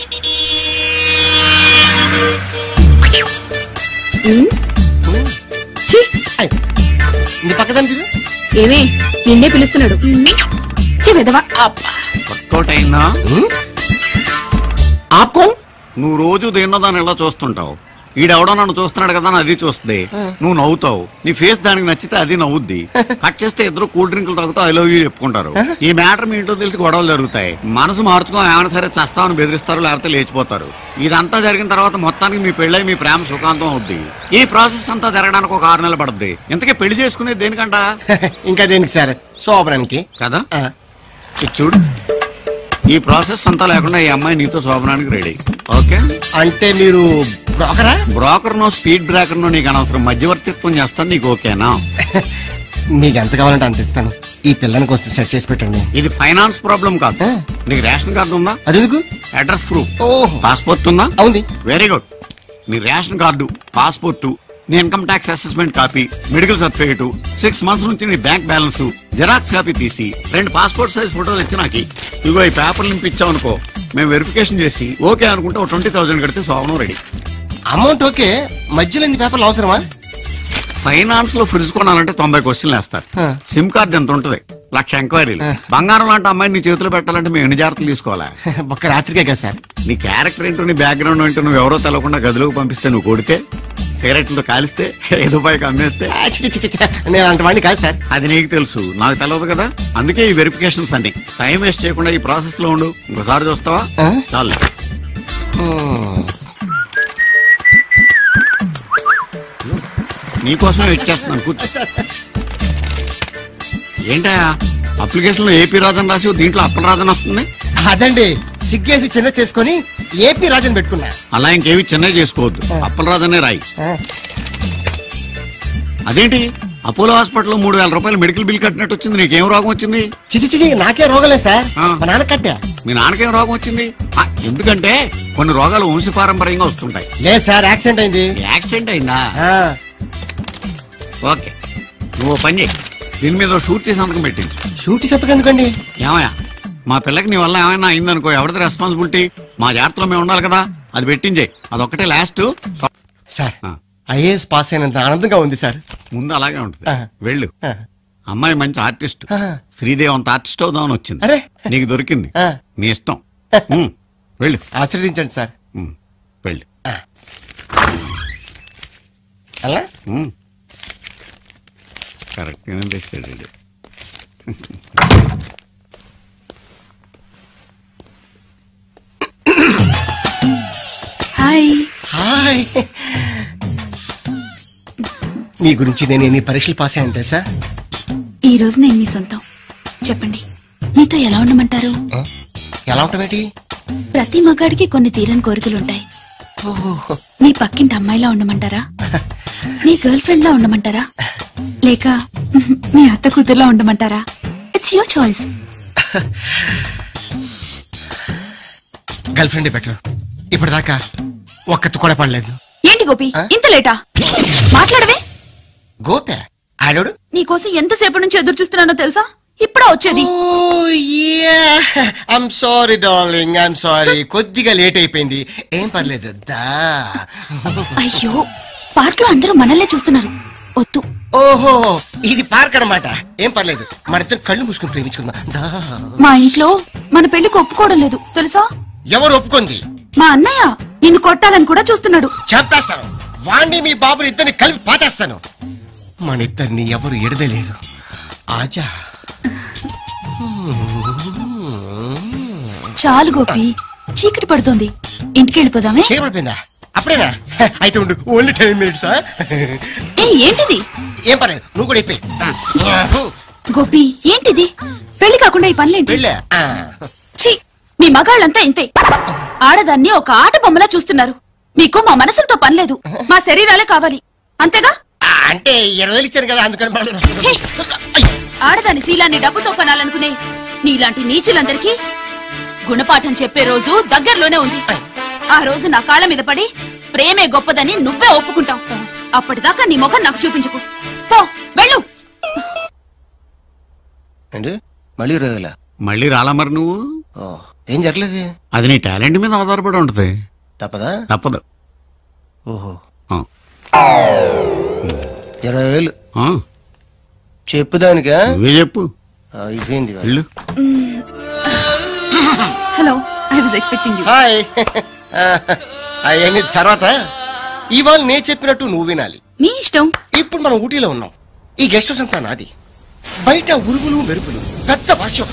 నీ పక్కదానికి ఏమే నిన్నే పిలుస్తున్నాడు. ఆపుకోన్. నువ్వు రోజు దేన్నదాన్ని ఎలా చూస్తుంటావు. ఈడెవడో నన్ను చూస్తున్నాడు కదా అని అది చూస్తుంది. నువ్వు నవ్వుతావు. నీ ఫేస్ దానికి నచ్చితే అది నవ్వుద్ది. కట్ చేస్తే ఇద్దరు కూల్ డ్రింకులు తాగుతూ ఐ లవ్ యూ చెప్పుకుంటారు. ఈ మ్యాటర్ మీ ఇంట్లో తెలిసి గొడవలు జరుగుతాయి. మనసు మార్చుకో, ఏమైనా సరే చస్తామని బెదిరిస్తారు, లేకపోతే లేచిపోతారు. ఇదంతా జరిగిన తర్వాత మొత్తానికి మీ పెళ్ళై మీ ప్రేమ సుఖాంతం అవుద్ది. ఈ ప్రాసెస్ అంతా జరగడానికి ఒక 6 నెలలు పడుద్ది. ఇంతకీ పెళ్లి చేసుకునేది దేనికంట? ఇంకా దేనికి సార్? శోభనానికి కదా. చూడు, ఈ ప్రాసెస్ అంతా లేకుండా ఈ అమ్మాయి నీతో శోభనానికి రెడీ. ఓకే అంటే మీరు బ్రోకరా? బ్రోకర్ నో, స్పీడ్ బ్రేకర్ నో నీకు అనవసరం. మధ్యవర్తిత్వం చేస్తాను. నీకు ఓకేనా? మీకు ఎంత కావాలంటే అంత ఇస్తాను. ఈ పిల్లని కొంచెం సెట్ చేసి పెట్టండి. ఇది ఫైనాన్స్ ప్రాబ్లం కాదు. నీకు రేషన్ కార్డు ఉందా? అదెందుకు? Address proof. ఓహో. పాస్పోర్ట్ ఉందా? అవుంది. Very good. నీ రేషన్ కార్డు, పాస్పోర్టు, నీ income tax assessment copy, medical certificate, 6 months నుంచి నీ బ్యాంక్ బ్యాలెన్స్, జెరాక్స్ కాపీ తీసి 2 పాస్పోర్ట్ సైజ్ ఫోటోలు ఇచ్చి నాకు ఇగో ఈ పేపర్లు నింపించావు అనుకో, మేము వెరిఫికేషన్ చేసి ఓకే అనుకుంటే 20,000 కడితే శోభనం రెడీ. అమౌంట్ ఓకే, మధ్యలో ఇన్ని పేపర్లు అవసరమా? ఫైనాన్స్ లో ఫ్రిడ్జ్ కొనాలంటే 90 క్వశ్చన్లు వేస్తారు. సిమ్ కార్డ్ ఎంత ఉంటుంది? 1,00,000 ఎంక్వైరీలు. బంగారం లాంటి అమ్మాయి నీ చేతిలో పెట్టాలంటే మేము ఎన్ని జాగ్రత్తలు తీసుకోవాలా? ఒక్క రాత్రికే కదా సార్. నీ క్యారెక్టర్ ఏంటో, నీ బ్యాక్గ్రౌండ్ ఏంటో నువ్వు ఎవరో తెలవకుండా గదిలోకి పంపిస్తే, నువ్వు కొడితే, సిగరెట్లతో కాలిస్తే, ఐదు రూపాయకి అమ్మేస్తే, నేను అంత వాడిని కాదు సార్. అది నీకు తెలుసు, నాకు తెలియదు కదా. అందుకే ఈ వెరిఫికేషన్స్ అన్ని. టైం వేస్ట్ చేయకుండా ఈ ప్రాసెస్ లో ఉండు. ఇంకోసారి చూస్తావా? చాలు. నీకోసమే ఇచ్చేస్తున్నాను, కూర్చో. ఏంటా అప్లికేషన్ లో ఏపీ రాజన్ రాసి దీంట్లో అప్పల రాజన్ వస్తుంది? అదండి, సిగ్గేసి చిన్న చేసుకుని ఏపీ రాజన్ పెట్టుకున్నా. అలా ఇంకేవి చిన్న చేసుకోవద్దు, అప్పల రాజనే రాయి. అదేంటి అపోలో హాస్పిటల్లో 3,000 రూపాయలు మెడికల్ బిల్ కట్టినట్టు వచ్చింది. నీకేం రోగం వచ్చింది? చిచి నాకే రోగలే సార్. మా నాన్న కట్టా. మీ నాన్నకేం రోగం వచ్చింది? ఎందుకంటే కొన్ని రోగాలు వంశపారంపర్యంగా వస్తుంటాయి. లేదు సార్, యాక్సిడెంట్ అయింది. యాక్సిడెంట్ అయిందా? ఓకే, నువ్వు పని చేయి, దీని మీద షూరిటీ సంతకం పెట్టించు. షూరిటీ సంతకం ఎందుకండి? ఏమయ్యా, మా పిల్లకి నీ వల్ల ఏమైనా అయిందనుకో, ఎవరిది రెస్పాన్సిబిలిటీ? మా జాగ్రత్తలో మేము ఉండాలి కదా, అది పెట్టించే. అదొక్కటే లాస్ట్. సార్, ఐఏఎస్ పాస్ అయినంత ఆనందంగా ఉంది సార్. ముందు అలాగే ఉంటుంది, వెళ్ళు. అమ్మాయి మంచి ఆర్టిస్ట్, శ్రీదేవి అంత ఆర్టిస్ట్ అవుదామని వచ్చింది. నీకు దొరికింది, నీ ఇష్టం. వెళ్ళు, ఆశీర్వదించండి సార్. వెళ్ళు. అలా కరెక్ట్ గానే తెచ్చాడు. హాయ్. హాయ్. మీ గురించి నేను ఎన్ని పరీక్షలు పాస్ అయ్యాను తెలుసా? ఈ రోజు నేను మీ సొంతం. చెప్పండి, మీతో ఎలా ఉండమంటారు? ఎలా ఉంటామేంటి? ప్రతి మగాడికి కొన్ని తీరని కోరికలుంటాయి. మీ పక్కింటి అమ్మాయిలా ఉండమంటారా? మీ గర్ల్ ఫ్రెండ్ లా ఉండమంటారా? లేక మీ అత్త కూతురులా ఉండమంటారా? It's your choice. Girlfriend better. ఇప్పటిదాకా ఒక్కత్తు కూడా పడలేదు. ఏంటి గోపి, ఇంత లేటా? మాట్లాడవే. గోపే ఆడోడు నీకోసం ఎంతసేపు నుంచి ఎదురు చూస్తున్నానో తెలుసా? ఇప్పుడా వచ్చేది? I'm sorry darling, I'm sorry. కొద్దిగా లేట్ అయిపోయింది. ఏం పర్లేదు దా. అయ్యో, పార్క్ లో అందరూ మనల్నే చూస్తున్నారు. వద్దు. ఓహో, ఇది పార్క్ అన్నమాట. ఏం పర్లేదు, మరిద్దరు కళ్ళు మూసుకుని ప్రేమించుకుందాం దా. మా ఇంట్లో మన పెళ్లికి ఒప్పుకోవడం లేదు తెలుసా? ఎవరు ఒప్పుకుంది? మా అన్నయ్య నిన్ను కొట్టాలని కూడా చూస్తున్నాడు. చంపేస్తాను వాణ్ణి, మీ బాబుని ఇద్దరిని కలిపి పాతేస్తాను. మన ఇద్దరిని ఎవరు ఎడదలేరు. ఆజా. చాలు గోపి, చీకటి పడుతోంది. ఇంటికి వెళ్ళిపోదామే. చేయబడిపోయిందా? అప్పుడేనా? అయితే ఉండు, ఓన్లీ 10 minutes. ఏంటిది? ఏం పర్లేదు, నువ్వు కూడా అయిపోయి. గోపి, ఏంటిది? పెళ్లి కాకుండా ఈ పనులేంటి? ఛీ, మీ మగాళ్ళంతా ఇంతే. ఆడదాన్ని ఒక ఆట బొమ్మలా చూస్తున్నారు. మీకు మా మనసులతో పనిలేదు, మా శరీరాలే కావాలి, అంతేగా? అంటే 20,000 ఇచ్చాను కదా, అందుకని. ఆడదాని శీలాన్ని డబ్బుతో కొనాలనుకునే నీలాంటి నీచులందరికీ గుణపాఠం చెప్పే రోజు దగ్గరలోనే ఉంది. ఆ రోజు నా కాళ్ళ మీద పడి ప్రేమే గొప్పదని నువ్వే ఒప్పుకుంటావు. అప్పటిదాకా నీ ముఖం నాకు చూపించుకో. పో, వెళ్ళు. మళ్ళీ రాలా? మళ్ళీ రాలా? మరి నువ్వు ఓ ఏం జరగలేదు. అది నీ టాలెంట్ మీద ఆధారపడి ఉంటది. తప్పదా? తప్పదు. ఓహో ఆ. 20,000 ఆ, చెప్పుదానికా? నువ్వే చెప్పు. అయిపోయింది. వెళ్ళు. Hello, I was expecting you. Hi. అవన్నీ తర్వాత. ఇవాళ నేను చెప్పినట్టు నువ్వు వినాలి. మీ ఇష్టం. ఇప్పుడు మనం ఊటీలో ఉన్నాం. ఈ గెస్ట్ హౌస్ అంతా నాది. బయట ఉరుములు మెరుపులు, పెద్ద వర్షం.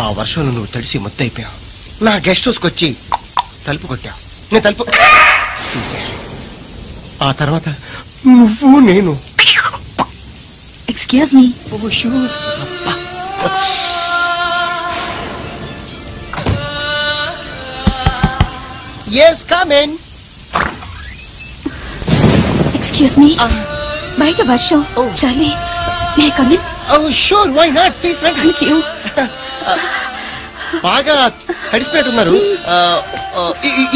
ఆ వర్షంలో నువ్వు తడిసి మొత్తైపోయావు. నా గెస్ట్ హౌస్కి వచ్చి తలుపు కొట్టావు. నేను తలుపు తీసా. ఆ తర్వాత నువ్వు నేను. Excuse me. Yes, come in. Excuse me. బయట వర్షం, చలి. May come in? Oh, sure, why not? Please, రండి. Thank you. బాగా తడిసిపోతున్నారు.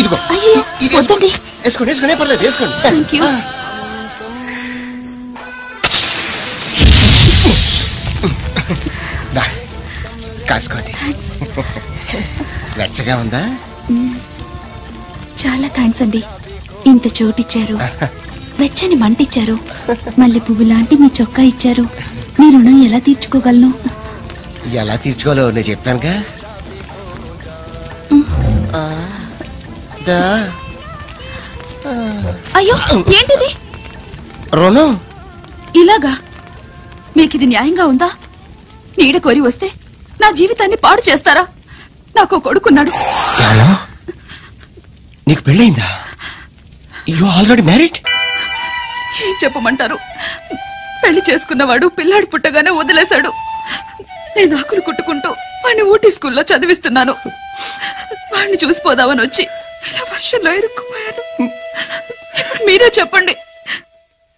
ఇదిగో అయ్యో, ఇది వద్దండి. వేసుకోండి, వేసుకోండి, పర్లేదు, వేసుకోండి. Thank you. దా, కాసుకోండి. వెచ్చగా ఉందా? చాలా థ్యాంక్స్ అండి. ఇంత చోటిచ్చారు, వెచ్చని మంటిచ్చారు, మల్లె పువ్వు లాంటి మీ చొక్కా ఇచ్చారు. మీ రుణం ఎలా తీర్చుకోగలను? ఎలా తీర్చుకోవాలో నేను చెప్తానుగా. అయ్యో, ఏంటిది? రుణం ఇలాగా? మీకిది న్యాయంగా ఉందా? నీడ కోరి వస్తే నా జీవితాన్ని పాడు చేస్తారా? నాకు కొడుకున్నాడు. నీకు పెళ్ళయిందా? You already married? ఏం చెప్పమంటారు? పెళ్లి చేసుకున్నవాడు పిల్లాడు పుట్టగానే వదిలేశాడు. నేను ఆకులు కుట్టుకుంటూ వాడిని ఊటీ స్కూల్లో చదివిస్తున్నాను. వాడిని చూసిపోదామని వచ్చి ఇలా వర్షంలో ఇరుక్కుపోయాను. ఇప్పుడు మీరే చెప్పండి,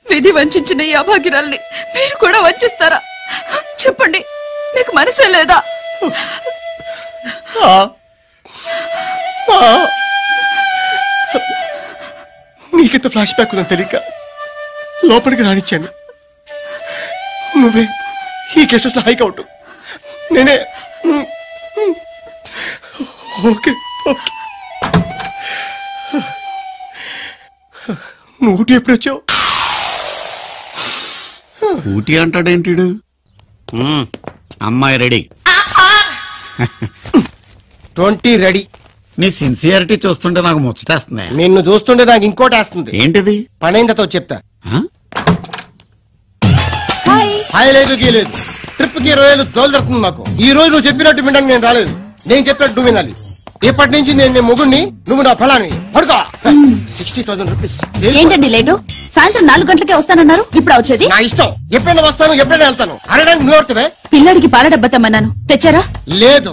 విధి వంచిన ఈ అభాగ్యురాల్ని మీరు కూడా వంచిస్తారా? చెప్పండి, మీకు మనసే లేదా? నీకెంత ఫ్లాష్ బ్యాక్ ఉందని తెలియక లోపలికి రానిచ్చాను. నువ్వే ఈ గెస్ట్ హౌస్ లో హైక్ అవుట్, నేనే. ఓకే, నువ్వు ఊటీ ఎప్పుడు వచ్చావు? ఊటీ అంటాడేంటిడు? అమ్మాయి రెడీ. 20 రెడీ. నీ సిన్సియారిటీ చూస్తుంటే నాకు ముచ్చటేస్తుంది. నిన్ను చూస్తుంటే నాకు ఇంకోటి వేస్తుంది. ఏంటిది? పనైందతో చెప్తా. హాయ్ లేదు గీలేదు. ట్రిప్ కి 20 ఏళ్ళు తోలుదరుతుంది మాకు. ఈ రోజు నువ్వు చెప్పినట్టు వినడానికి నేను రాలేదు. నేను చెప్పినట్టు నువ్వు వినాలి. ఇప్పటి నుంచి నేను మొగుడిని, నువ్వు నా ఫలాన్ని. పడుకో. 60,000 రూపీస్. ఏంటండి లేటు? సాయంత్రం 4 గంటలకే వస్తానన్నారు, ఇప్పుడు వచ్చేది? నా ఇష్టం. ఎప్పుడైనా వస్తాను, ఎప్పుడైనా వెళ్తాను. అనడానికి నువ్వు ఎవరితోవే? పిల్లాడికి పాల డబ్బా తెమ్మన్నాను, తెచ్చారా? లేదు.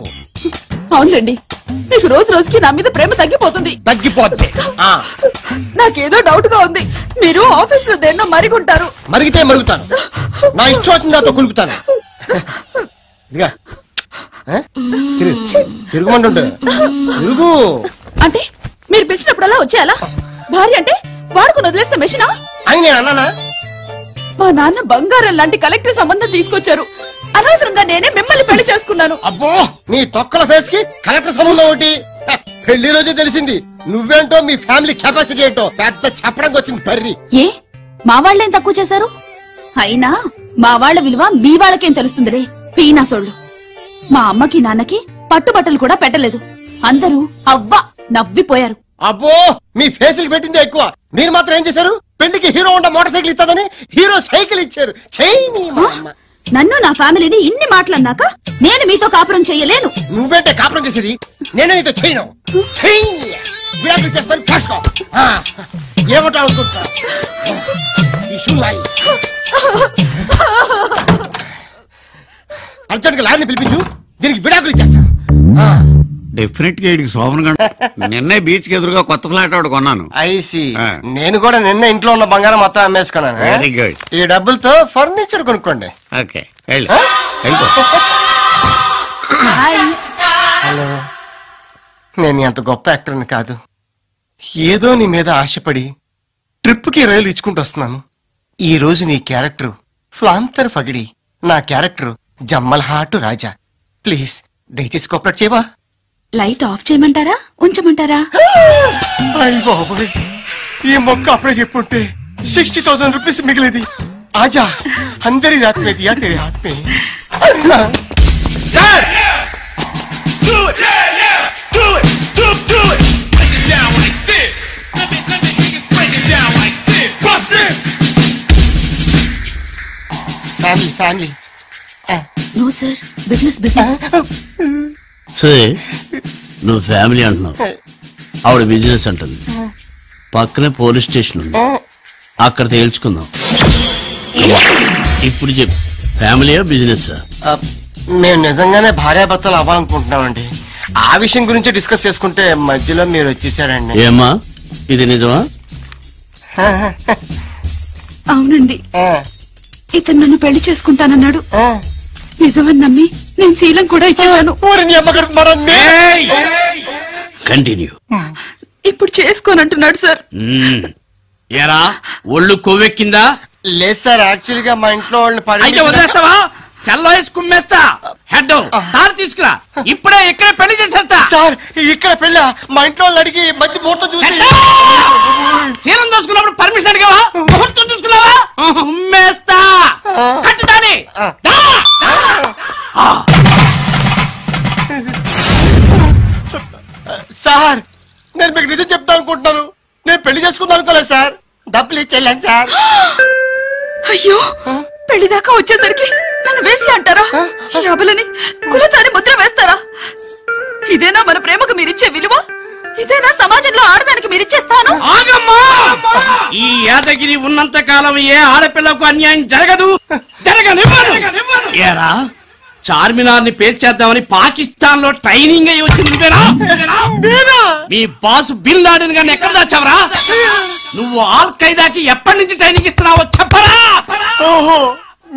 అవునులేండి, మీకు రోజు రోజుకి నా మీద ప్రేమ తగ్గిపోతుంది. తగ్గిపోద్ది. నాకేదో డౌట్ గా ఉంది. మీరు ఆఫీస్ లో దేన్నో మరిగుంటారు. మరిగితే మరుగుతాను. నా ఇష్టం వచ్చిన దాంతో కులుకుతాను. ఇదిగా తిరుగుమంటుంటే తిరుగు. అంటే మీరు పిలిచినప్పుడల్లా వచ్చేయాలా? భార్య అంటే వాడుకుని వదిలేసిన మెషినా? అని నేను అన్నానా? మా నాన్న బంగారం లాంటి కలెక్టర్ సంబంధం తీసుకొచ్చారు. అనవసరంగా నేనే మిమ్మల్ని పెళ్లి చేసుకున్నాను. అబ్బో, నీ తొక్కల ఫేస్ కి కలెక్టర్ సంబంధం ఒకటి. పెళ్లి రోజు తెలిసింది నువ్వేంటో, మీ ఫ్యామిలీ కెపాసిటీ ఏంటో. పెద్ద చెప్పడానికి వచ్చింది పర్రి. ఏ మా వాళ్ళేం తక్కువ చేశారు? అయినా మా వాళ్ళ విలువ మీ వాళ్ళకేం తెలుస్తుంది రే పీనాసోళ్ళు. మా అమ్మకి నాన్నకి పట్టుబట్టలు కూడా పెట్టలేదు. అందరూ అవ్వ నవ్విపోయారు. అబ్బో, మీ ఫేసులు పెట్టిందే ఎక్కువ. మీరు మాత్రం ఏం చేశారు? పెళ్లికి హీరో ఉండ మోటార్ సైకిల్ ఇస్తాదని హీరో సైకిల్ ఇచ్చారు. నన్ను నా ఫ్యామిలీని ఇన్ని మాటలన్నాక నేను మీతో కాపురం చెయ్యలేను. నువ్వేంటే కాపురం చేసేది? నేనే నీతో చేయను. విడాకులు చేస్తాను. కాసుకో. ఏమంటావు అనుకుంటా? అర్జెంట్ గా లారీని పిలిపించు, దీనికి విడాకులు ఇచ్చేస్తాను. డెఫినెట్ గా ఇడికి శోభన గంట. నిన్నే బీచ్ కి ఎదురుగా కొత్త ఫ్లాట్ ఒకటి కొన్నాను. ఐసి. నేను కూడా నిన్న ఇంట్లో ఉన్న బంగారం మొత్తం అమ్మేసుకున్నాను. Very good. ఈ డబ్బులతో ఫర్నిచర్ కొనుక్కోండి. ఓకే. హలో, నేను ఎంత గొప్ప యాక్టర్ని కాదు. ఏదో నీ మీద ఆశపడి ట్రిప్ కి 20 ఇచ్చుకుంటూ వస్తున్నాను. ఈ రోజు నీ క్యారెక్టర్ ఫ్లాంతర్ ఫగిడి, నా క్యారెక్టర్ జమ్మల్హాటు రాజా. ప్లీజ్ దయచేసి కోఆపరేట్ చేయవా? లైట్ ఆఫ్ చేయమంటారా ఉంచమంటారా? అయ్య బాబోయ్, ఈ మొక్క అప్పుడే చెప్పుంటే 60,000 రూపీస్ మిగిలేది. ఆజా అందరి రాత్ మే దియా తెరే హాత్ మే. Sir family no sir, business business. సరే, నువ్వు ఫ్యామిలీ అంటున్నావు, ఆవిడ బిజినెస్ అంటుంది. పక్కనే పోలీస్ స్టేషన్ ఉంది, అక్కడ తేల్చుకుందాం. ఇప్పుడు చెప్పు, ఫ్యామిలీయా బిజినెస్? మేము నిజంగానే భార్యాభర్తలు అవ్వాలనుకుంటున్నామండి. ఆ విషయం గురించి డిస్కస్ చేసుకుంటే మధ్యలో మీరు వచ్చేసారండి. ఏమ్మా, ఇది నిజమా? అవునండి, ఇతను నన్ను పెళ్లి చేసుకుంటానన్నాడు. నిజమని నమ్మి నేను శీలం కూడా ఇచ్చేసాను. కంటిన్యూ. ఇప్పుడు చేసుకోనంటున్నాడు సార్. ఏరా, ఒళ్ళు కొవ్వెక్కిందా? లేదు సార్, యాక్చువల్ గా మా ఇంట్లో వాళ్ళని అయితే వదిలేస్తావా? సెల్లో వేసి కుమ్మేస్తా. హెడ్ తాను తీసుకురా, ఇప్పుడే ఇక్కడ పెళ్లి చేసేస్తా. సార్ ఇక్కడ పెళ్ళ మా ఇంట్లో వాళ్ళు అడిగి మంచి ముహూర్తం చూసి. శీలం చూసుకున్నప్పుడు పర్మిషన్ అడిగావా? ముహూర్తం చూసుకున్నావా? కుమ్మేస్తా. కట్టుతాని. సార్ నేను మీకు నిజం చెప్తా అనుకుంటున్నాను. నేను పెళ్లి చేసుకుందాం అనుకోలేదు సార్. డబ్బులు ఇచ్చేళ్ళాను సార్. అయ్యో, పెళ్లి దాకా వచ్చేసరికి నన్ను వేసి అంటారా? ఈ అబలని కులతాని ముద్ర వేస్తారా? ఇదేనా మన ప్రేమకు మీరిచ్చే విలువ? ఇదేనా సమాజంలో ఆడదానికి మీరిచ్చే స్థానం? ఈ యాదగిరి ఉన్నంత కాలం ఏ ఆడపిల్లకు అన్యాయం జరగదు, జరగనివ్వను. ఏరా, చార్మినార్ ని పేల్చేద్దామని పాకిస్తాన్ లో ట్రైనింగ్ అయ్యి వచ్చింది మీ బాస్ బిన్ లాడెన్ గారిని ఎక్కడ దాచావరా? నువ్వు ఆల్ ఖైదాకి ఎప్పటి నుంచి ట్రైనింగ్ ఇస్తున్నావో చెప్పరా? ఓహో,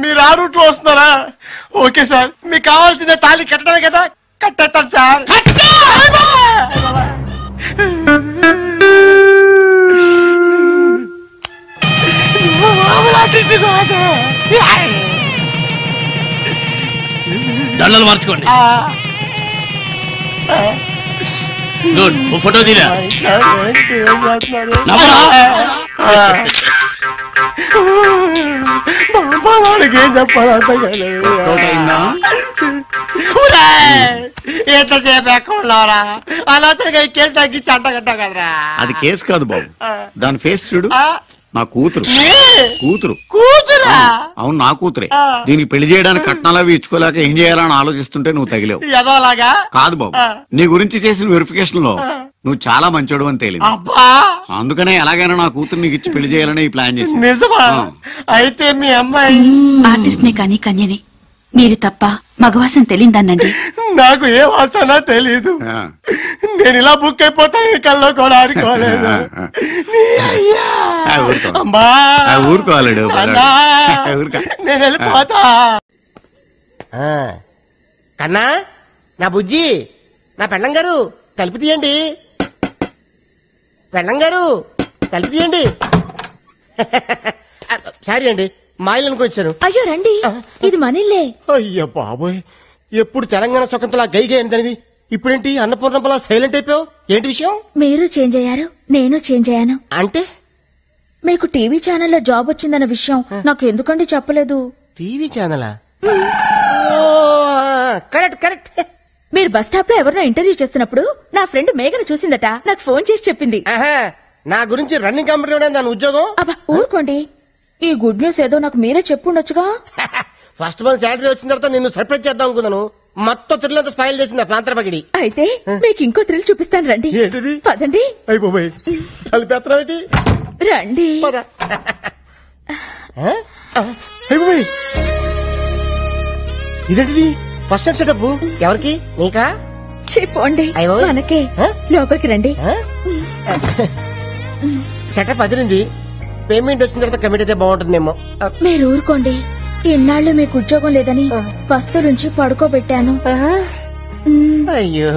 మీరు ఆ రూట్ లో వస్తున్నారా? ఓకే సార్, మీకు కావాల్సిన తాళి కట్టడమే కదా, కట్టేస్తాను సార్. దండలు మార్చుకోండి. గుడ్, ఓ ఫోటో తీరా. వాడికి ఏం చెప్పాలంటే ఎంతసేపు ఎక్కడున్నారా? అనవసరంగా ఈ కేసు తగ్గించి అంటగట్టా కదరా. అది కేసు కాదు బాబు, దాని ఫేస్ చూడు. నా కూతురు కూతురా? అవును, నా కూతురే. దీనికి పెళ్లి చేయడానికి కట్నాలు అవి ఇచ్చుకోలేక ఏం చేయాలని ఆలోచిస్తుంటే నువ్వు తగిలేవు. ఎదోలాగా కాదు బాబు, నీ గురించి చేసిన వెరిఫికేషన్ లో నువ్వు చాలా మంచోడు అని తేలింది. అందుకనే ఎలాగైనా నా కూతురు నీకు ఇచ్చి పెళ్లి చేయాలని ప్లాన్ చేసి. నిజమా? అయితే మీ అమ్మాయి ఆర్టిస్ట్ నే కానీ కన్యని. మీరు తప్ప మగవాసం తెలియదన్నండి. నాకు ఏ వాసన తెలీదు. నేను ఇలా బుక్ అయిపోతాను కల్లో కూడా ఆడుకోలేదు. ఊరుకోలేడు, నేను వెళ్ళిపోతా. కన్నా, నా బుజ్జి, నా పెళ్ళం గారు తలుపు తీయండి. పెళ్ళం గారు తలుపు తీయండి. సారీ అండి, మా ఇల్లు వచ్చాను. అయ్యో రండి, ఇది మనిల్లే. అయ్యో బాబోయ్, ఎప్పుడు తెలంగాణ స్వతంత్ర గై గై అంతనివి, ఇప్పుడేంటి అన్నపూర్ణంపలా సైలెంట్ అయిపోయావు? ఏంటి విషయం? మీరు చేంజ్ అయ్యారు, నేను చేంజ్ అయ్యాను. అంటే మీకు టీవీ ఛానల్లో జాబ్ వచ్చిందన్న విషయం నాకు ఎందుకండి చెప్పలేదు? టీవీ ఛానలా? Correct correct. మీరు బస్ స్టాప్ లో ఎవరినో ఇంటర్వ్యూ చేస్తున్నప్పుడు నా ఫ్రెండ్ మేఘను చూసిందట, నాకు ఫోన్ చేసి చెప్పింది. నా గురించి రన్నింగ్ కంపెనీ దాని ఉద్యోగం. అబ్బా ఊరుకోండి, ఈ గుడ్ న్యూస్ ఏదో నాకు మీరే చెప్పుండొచ్చుగా. ఫస్ట్ మంత్ శాలరీ వచ్చిన తర్వాత నిన్ను సర్ప్రైజ్ చేద్దాం అనుకున్నాను. మొత్తం థ్రిల్ స్పాయిల్ చేసింది ప్రాంతర పగిడి. అయితే మీకు ఇంకో థ్రిల్ చూపిస్తాను రండి. ఏంటిది? పదండి. అయిపోయి కలిపేత్రమేంటి? రండి. ఇదేంటిది? ఫస్ట్ నైట్ సెటప్ ఎవరికి? నీకా? చెప్పండి, మనకే. లోపలికి రండి. సెటప్ అదిరింది. పేమెంట్ వచ్చిన తర్వాత కమిట్ అయితే బాగుంటుందేమో. మీరు ఊరుకోండి, ఇన్నాళ్ళు మీకు ఉద్యోగం లేదని పస్తులుంచి పడుకోబెట్టాను. అయ్యో,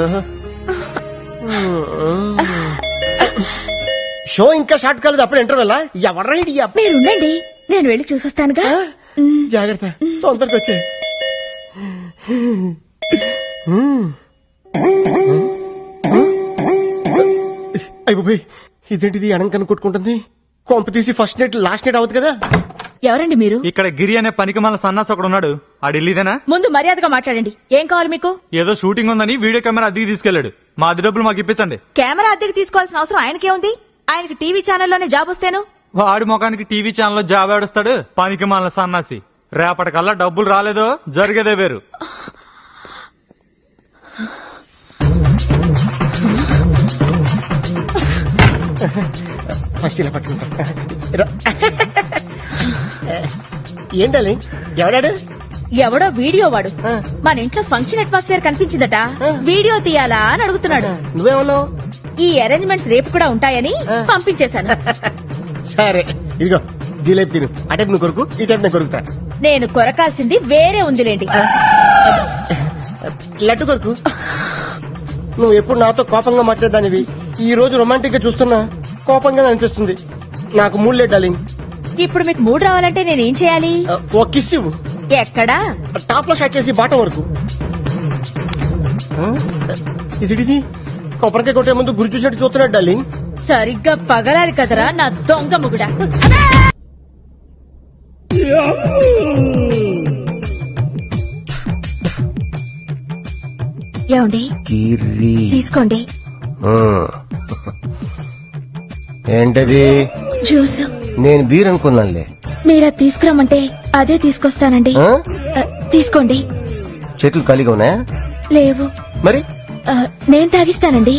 షో ఇంకా స్టార్ట్ కాలేదు, అప్పుడు ఇంటర్వెల్. ఎవరైడి? మీరుండండి, నేను వెళ్ళి చూసొస్తానుగా. జాగ్రత్త, తొందరగా వచ్చే. అయిపోయి ఇదేంటిది అనంకను కొట్టుకుంటుంది. కొంప తీసి ఫస్ట్ నైట్ లాస్ట్ నైట్ అవుతుంది కదా. ఎవరండి మీరు? ఇక్కడ గిరి అనే పనికి మన సన్నాస్ ఒకడు ఉన్నాడు. ఆ ఢిల్లీదేనా? ముందు మర్యాదగా మాట్లాడండి. ఏం కావాలి మీకు? ఏదో షూటింగ్ ఉందని వీడియో కెమెరా అద్దెకి తీసుకెళ్లాడు. మా అద్దె డబ్బులు మాకు ఇప్పించండి. కెమెరా అద్దెకి తీసుకోవాల్సిన అవసరం ఆయనకే ఉంది? ఆయనకి టీవీ ఛానల్లోనే జాబ్ వస్తేను. వాడి ముఖానికి టీవీ ఛానల్లో జాబ్ ఆడుస్తాడు పనికి మన సన్నాసి. రేపటికల్లా డబ్బులు రాలేదో జరిగేదే వేరు. ఫస్ట్ ఇలా పట్టుకుంటా. ఏంటది? ఎవడాడు? ఎవడో వీడియో వాడు మన ఇంట్లో ఫంక్షన్ అట్మాస్ఫియర్ కనిపించిందట, వీడియో తీయాలా అని అడుగుతున్నాడు. నువ్వేమన్నావు? ఈ అరేంజ్మెంట్స్ రేపు కూడా ఉంటాయని పంపించేశాను. సరే ఇదిగో జీలేబీ తిను. అటే నువ్వు కొరుకు, ఈ టైం నేను కొరుకుతా. నేను కొరకాల్సింది వేరే ఉందిలేండి. లడ్డు కొరుకు. నువ్వు ఎప్పుడు నాతో కోపంగా మాట్లాడదానివి, ఈ రోజు రొమాంటిక్ గా చూస్తున్నా కోపంగా అనిపిస్తుంది. నాకు మూడు లేదు డార్లింగ్. ఇప్పుడు మీకు మూడు రావాలంటే నేనేం చేయాలి? ఓ కిస్ ఇవ్వు. ఎక్కడా? టాప్ లో స్టార్ట్ చేసి బాటం వరకు. ఇది కొబ్బరికాయ కొట్టే ముందు గురి చూసినట్టు చూస్తున్నాడు డార్లింగ్. సరిగ్గా పగలాలి కదరా నా దొంగ ముగుడా. ఏమండి తీసుకోండి. ఏంటది? జ్యూస్. నేను బీర్ అనుకున్నానులే. మీరా తీసుకురమ్మంటే అదే తీసుకొస్తానండి. తీసుకోండి. చేతులు ఖాళీగా ఉన్నాయా? లేవు. మరి నేను తాగిస్తానండి.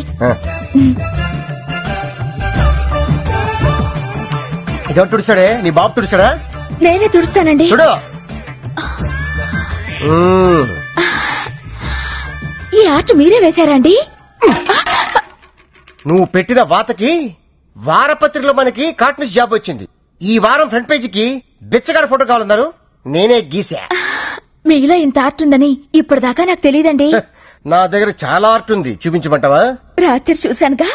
ఎవరు తుడిచాడే? నీ బాబు తుడిచాడా? నేనే తుడుస్తానండి. చూడు. ఈ ఆర్ట్ మీరే వేశారండి? నువ్వు పెట్టిన వాతకి వారపత్రికలో మనకి కార్టూనిస్ట్ జాబ్ వచ్చింది. ఈ వారం ఫ్రంట్ పేజీకి బిచ్చగాడ ఫోటో కావాలన్నారు, నేనే గీసా. మీలో ఇంత ఆర్ట్ ఉందని ఇప్పటిదాకా నాకు తెలియదండి. నా దగ్గర చాలా ఆర్ట్ ఉంది, చూపించమంటావా? రాత్రి చూశానుగా,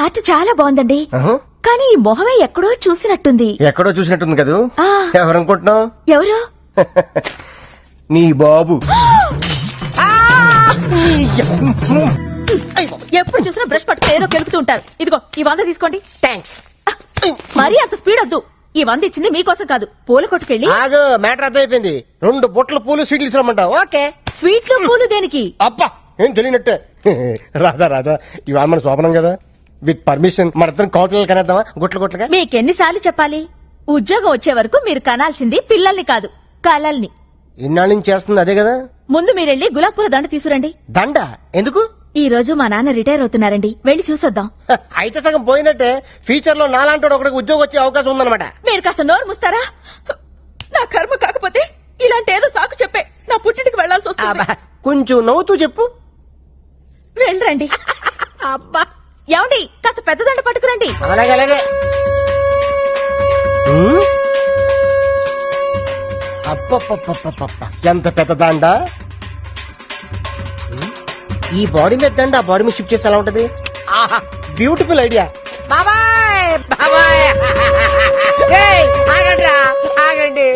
ఆర్ట్ చాలా బాగుందండి. కానీ ఈ మొహమే ఎక్కడో చూసినట్టుంది. ఎక్కడో చూసినట్టుంది కదా. ఎవరనుకుంటున్నావు? ఎవరు? నీ బాబు. ఎప్పుడు చూసినా బ్రష్ పట్టుకుని ఏదో కెలుకుతూ ఉంటారు. ఇదిగో ఈ 100 తీసుకోండి. థ్యాంక్స్. మరీ అంత స్పీడ్ వద్దు. ఈ 100 ఇచ్చింది మీకోసం కాదు, పూల కొట్టుకెళ్ళి. ఆగు, మ్యాటర్ అర్థమైపోయింది. 2 బొట్టల పూలు స్వీట్లు ఇస్తామంటావు. ఓకే. స్వీట్లు పూలు దేనికి? అబ్బా ఏం తెలియనట్టే. రాదా ఇవాళ మన శోభనం కదా, విత్ పర్మిషన్ మన ఇద్దరం కౌటలు కనేద్దామా? గుట్లుగా మీకెన్నిసార్లు చెప్పాలి? ఉద్యోగం వచ్చే వరకు మీరు కనాల్సింది పిల్లల్ని కాదు, కలల్ని. ఇన్నాళ్ళ నుంచి చేస్తుంది అదే కదా. ముందు మీరెళ్ళి గులాబ్ పూల దండ తీసుకురండి. దండ ఎందుకు? ఈ రోజు మా నాన్న రిటైర్ అవుతున్నారండి, వెళ్లి చూసొద్దాం. అయితే సగం పోయినట్టే. ఫ్యూచర్ లో నాలాంటి ఒకటికి ఉద్యోగం వచ్చే అవకాశం ఉందన్నమాట. మీరు కాస్త నోరు మూస్తారా? నా కర్మ కాకపోతే ఇలాంటి ఏదో సాకు చెప్పే నా పుట్టింటికి వెళ్లాల్సి వస్తుంది. కొంచెం నవ్వుతూ చెప్పు. వెళ్ళరండి. అబ్బా ఏమండి, కాస్త పెద్ద దండ పట్టుకురండి. అలాగే. అప్ప ఎంత పెద్ద దండ. ఈ బాడీ మీద దండ ఆ బాడీ మీద షిఫ్ట్ చేస్తే ఎలా ఉంటది? ఆహా, బ్యూటిఫుల్ ఐడియా. ఆగండి.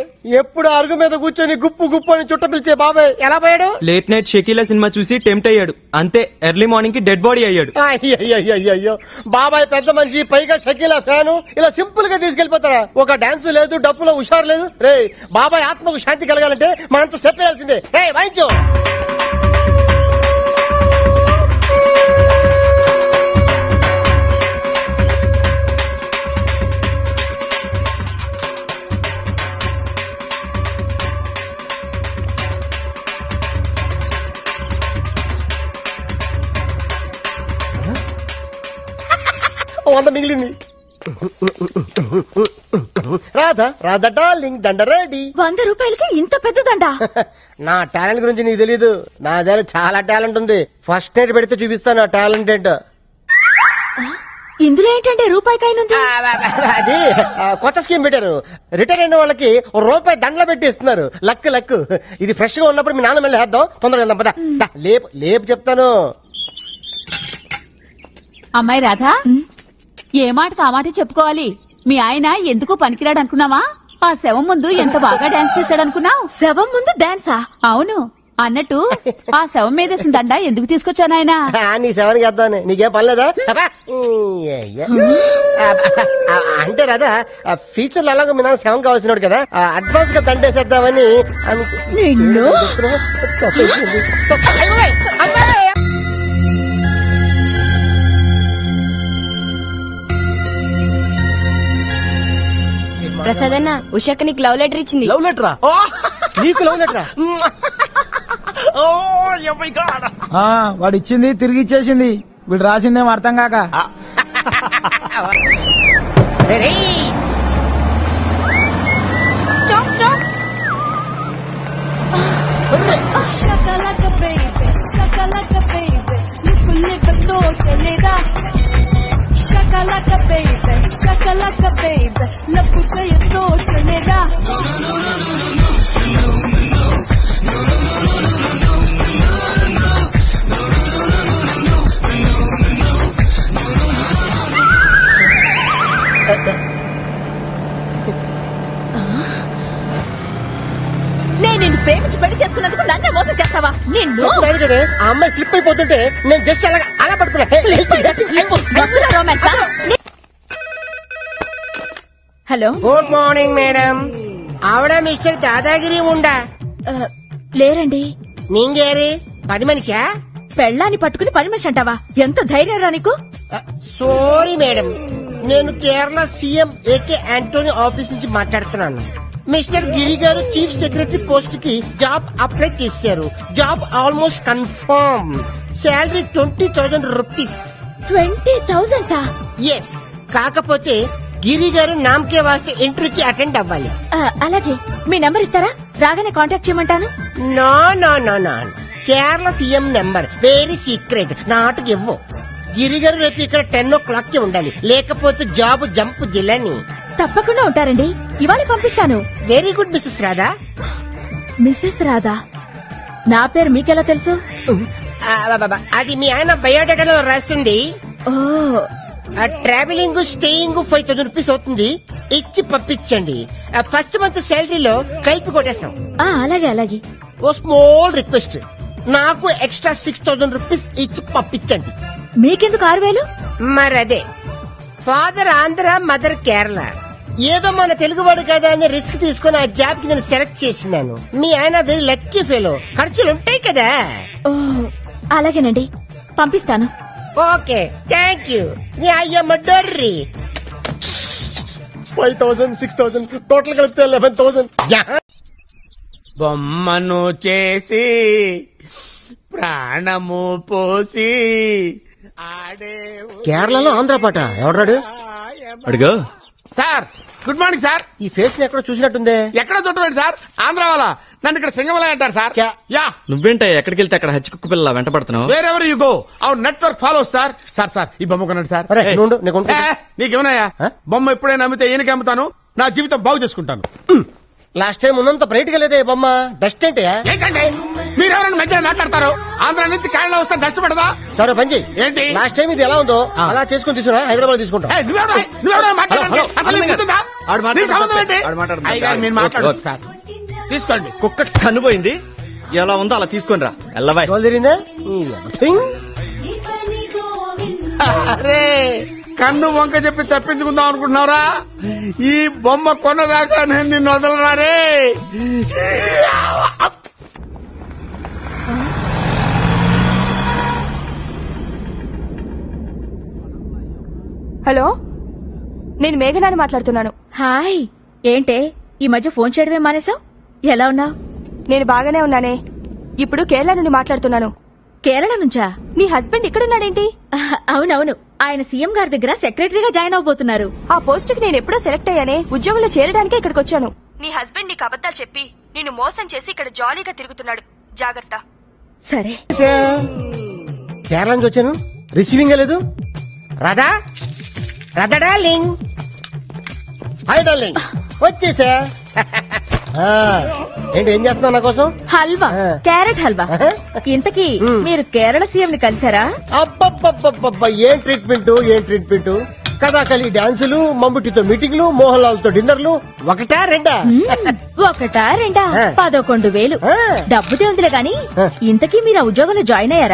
ఎప్పుడు అరుగు మీద కూర్చొని గుప్పు గుప్పు అని చుట్ట పిలిచే బాబాయ్ ఎలా పోయాడు? లేట్ నైట్ షకీలా సినిమా చూసి టెంప్ట్ అయ్యాడు, అంతే. ఎర్లీ మార్నింగ్ కి డెడ్ బాడీ అయ్యాడు. అయ్యో బాబాయ్ పెద్ద మనిషి, పైగా షకీలా ఫ్యాను. ఇలా సింపుల్ గా తీసుకెళ్లిపోతారా? ఒక డాన్స్ లేదు, డప్పులో హుషారు లేదు. రే బాబాయ్ ఆత్మకు శాంతి కలగాలంటే మనంతా స్టెప్ వేయాల్సిందే. రే వాయించు. మిగిలింది. రాధా డార్లింగ్, దండ రెడీ. 100 రూపాయలకి ఇంత పెద్ద దండ? నా టాలెంట్ గురించి నీకు తెలీదు. నా దగ్గర చాలా టాలెంట్ ఉంది. ఫస్ట్ నైట్ పెడితే చూపిస్తాను నా టాలెంట్ ఏంటో. ఇందులో ఏంటంటే రూపాయికాయనుంది. అది కొత్త స్కీమ్ పెట్టారు. రిటైర్ అయిన వాళ్ళకి రూపాయి దండలు పెట్టి ఇస్తున్నారు. లక్. ఇది ఫ్రెష్ గా ఉన్నప్పుడు మీ నాన్న మళ్ళీ వేద్దాం. తొందరగా వెళ్దాం పద. లేపు చెప్తాను. అమ్మాయి రాధా, ఏ మాటకు ఆ మాట చెప్పుకోవాలి. మీ ఆయన ఎందుకు పనికిరాడు అనుకున్నావా? ఆ శవం ముందు ఎంత బాగా డాన్స్ చేశాడనుకున్నావు? శవం ముందు డాన్సా? అవును. అన్నట్టు ఆ శవం మీదేసిన దండ ఎందుకు తీసుకొచ్చాను ఆయన? నీ శవానికి వేద్దామని. నీకేం పర్లేదా? అంటే రాదా ఫ్యూచర్ లో అలాగో మీ నాన్న శవం కావాల్సినాడు కదా, అడ్వాన్స్ గా దండేసేద్దామని. నిన్ను ప్రసాద్ అన్న ఉషాక నీకు లవ్ లెటర్ ఇచ్చింది. లవ్ లెటరా? నీకు లవ్ లెటరా? వాడు ఇచ్చింది తిరిగి ఇచ్చేసింది, వీడు రాసిందేమో అర్థం కాక. Stop stop. నేను నిన్ను ప్రేమించి పెళ్లి చేసుకున్నందుకు నన్నే మోసం చేస్తావా? నిన్ను కదా ఆ అమ్మాయి స్లిప్ అయిపోతుంటే నేను జస్ట్ అలా పట్టుకున్నా. Hello, good morning madam. ఆవిడ మిస్టర్ దాదాగిరి ఉండా? లేరండి. నీంగేరి పని మనిషా? పెళ్ళాన్ని పట్టుకుని పని మనిషి అంటావా? ఎంత ధైర్యం రా నీకు? సారీ మేడం, నేను Kerala CM AK Antony office నుంచి మాట్లాడుతున్నాను. మిస్టర్ గిరి గారు చీఫ్ సెక్రటరీ పోస్ట్ కి జాబ్ అప్లై చేశారు. Job almost confirm. Salary 20,000 rupees. 20,000 yes. కాకపోతే గిరి గారు నామకే వాస్తే ఇంటర్వ్యూకి అటెండ్ అవ్వాలి. అలాగే, మీ నంబర్ ఇస్తారా? రాగానే కాంటాక్ట్ చేయమంటాను. No no no no, Kerala CM number very secret, not give. Giri garu రేపు ఇక్కడ 10 o'clock కి ఉండాలి, లేకపోతే జాబ్ జంప్ జిల్లని. తప్పకుండా ఉంటారండి, ఇవాళ పంపిస్తాను. Very good Mrs Radha. Mrs Radha? నా పేరు మీకెలా తెలుసు? అది మీ ఆయన బయోడేటాలో రాసింది. ఓ, ట్రావెలింగ్ స్టేయింగ్ 5,000 రూపీస్ అవుతుంది, ఇచ్చి పంపించండి. ఫస్ట్ మంత్ శాలరీలో కలిపి కొట్టేస్తాం. అలాగే అలాగే. ఓ స్మాల్ రిక్వెస్ట్, నాకు ఎక్స్ట్రా 6,000 రూపీస్ ఇచ్చి పంపించండి. మీకెందుకు 6,000? మరదే, ఫాదర్ ఆంధ్ర, మదర్ కేరళ. ఏదో మన తెలుగువాడు కదా అని రిస్క్ తీసుకుని ఆ జాబ్ కి నేను సెలెక్ట్ చేసినాను. మీ ఆయన వెరీ లక్కీ ఫెలో, ఖర్చులు ఉంటాయి కదా. ఓ, అలాగేనండి, పంపిస్తాను. Okay, thank you. అయ్యమ్మ డర్రీ. 5,000, 6,000 టోటల్ కలిపితే 11,000. బొమ్మను చేసి ప్రాణము పోసి ఆడే. కేరళలో ఆంధ్ర పాట ఎవడాడు? అడుగు సార్. Good morning sir. ఈ ఫేస్ ని ఎక్కడ చూసినట్టుందే. ఎక్కడ చుట్టండి సార్, ఆంధ్ర వాళ్ళ. నన్ను ఇక్కడ సింగమల అంటారు సార్. యా, నువ్వేంటే ఎక్కడికి వెళ్తే అక్కడ హచ్చి కుక్క పిల్ల వెంట పడుతున్నావు? Wear ever you go our network follows sir. Sir sir ఈ బొమ్మ కొనండి సార్. నీకేమన్నాయా? బొమ్మ ఎప్పుడైనా అమ్మితే ఈయనకి అమ్ముతాను, నా జీవితం బాగు చేసుకుంటాను. లాస్ట్ టైం ఉన్నంత బ్రైట్ గా లేదే బొమ్మ. డస్ట్ ఏంటి? ఏంటండి మీరెవరైనా మధ్యలో మాట్లాడతారు? ఆంధ్ర నుంచి కేరళ వస్తే డస్ట్ పడదా? సరే పని చెయ్యి. ఏంటి? లాస్ట్ టైం ఇది ఎలా ఉందో అలా చేసుకుని తీసుకురా, హైదరాబాద్ తీసుకుంటా. మాట్లాడదు సార్. తీసుకోండి. కుక్క కన్నుపోయింది, ఎలా ఉందో అలా తీసుకొని రా. ఎల్లబాయ్. అరే, కన్ను వంక చెప్పి తప్పించుకుందాం అనుకుంటున్నారా? ఈ బొమ్మ కొన్నదాకా నేను నిన్ను వదలరారే. హలో, నేను మేఘనాని మాట్లాడుతున్నాను. హాయ్. ఏంటే ఈ మధ్య ఫోన్ చేయడమే మానేసావు? ఎలా ఉన్నావు? నేను బాగానే ఉన్నానే. ఇప్పుడు కేరళ నుండి మాట్లాడుతున్నాను. కేరళ నుంచా? నీ హస్బెండ్ ఇక్కడున్నాడేంటి? అవునవును, ఆయన సీఎం గారి దగ్గర సెక్రటరీగా జాయిన్ అవబోతున్నారు. ఆ పోస్టుకి నేను ఎప్పుడో సెలెక్ట్ అయ్యానే. ఉద్యోగంలో చేరడానికే ఇక్కడికి వచ్చాను. నీ హస్బెండ్ నీకు అబద్ధాలు చెప్పి నిన్ను మోసం చేసి ఇక్కడ జాలీగా తిరుగుతున్నాడు. జాగ్రత్త. సరే. కేరళ నుంచి వచ్చాను, రిసీవింగ్ లేదు. Radha, Radha darling. Hi darling, వచ్చేసా. ఏంటి ఏం చేస్తున్నావు నా కోసం? హల్వా, క్యారెట్ హల్వా. ఇంతకీ మీరు కేరళ సీఎం ని కలిసారా? అబ్బబ్బబ్బబ్బబ్బా, ఏం ట్రీట్మెంట్, ఏం ట్రీట్మెంట్. కథాకళి డాన్సులు, మమ్ముటితో మీటింగ్లు, మోహన్ లాల్ తో డిన్నర్లు. ఒకటా రెండా? 11 2 11,000 డబ్బుదే ఉందిలే గాని ఇంతకీ మీరు ఆ ఉద్యోగంలో జాయిన్ అయ్యారా?